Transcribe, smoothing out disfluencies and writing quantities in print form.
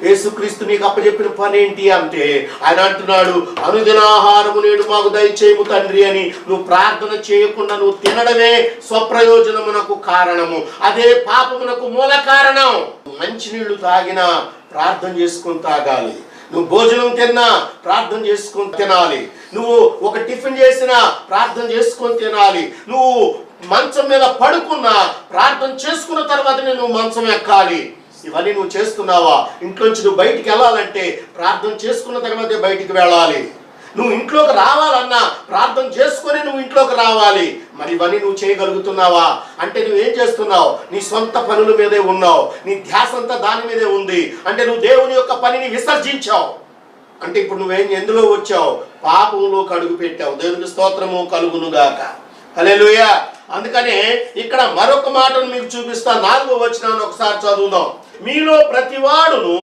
యేసుక్రీస్తు నీకు అప్పచెప్పిన పని ఏంటి అంటే ఆయన అంటున్నాడు, అనుదినాహారము నేడు మాకు దయచేయము తండ్రి అని. నువ్వు ప్రార్థన చేయకుండా నువ్వు తినడమే స్వప్రయోజనమునకు కారణము, అదే పాపమునకు మూల కారణం. మంచినీళ్లు తాగినా ప్రార్థన చేసుకొని తాగాలి, నువ్వు భోజనం తిన్నా ప్రార్థన చేసుకొని తినాలి, నువ్వు ఒక టిఫిన్ చేసినా ప్రార్థన చేసుకొని తినాలి, నువ్వు మంచం మీద పడుకున్నా ప్రార్థన చేసుకున్న తర్వాతనే నువ్వు మంచం ఎక్కాలి. ఇవన్నీ నువ్వు చేస్తున్నావా? ఇంట్లోంచి నువ్వు బయటికి వెళ్ళాలంటే ప్రార్థన చేసుకున్న తర్వాతే బయటికి వెళ్ళాలి. నువ్వు ఇంట్లోకి రావాలన్నా ప్రార్థన చేసుకొని నువ్వు ఇంట్లోకి రావాలి. మరి ఇవన్నీ నువ్వు చేయగలుగుతున్నావా అంటే నువ్వేం చేస్తున్నావు? నీ సొంత పనుల మీదే ఉన్నావు, నీ ధ్యాస అంతా దాని మీదే ఉంది. అంటే నువ్వు దేవుని యొక్క పనిని విసర్జించావు. అంటే ఇప్పుడు నువ్వేం ఎందులో వచ్చావు? పాపంలోకి అడుగు పెట్టావు. దేవునికి స్తోత్రము కలుగునుగాక. హల్లెలూయా. అందుకనే ఇక్కడ మరొక మాటను మీకు చూపిస్తా. 4వ వచనాన్ని ఒకసారి చదువుదాం. మీలో ప్రతివాడును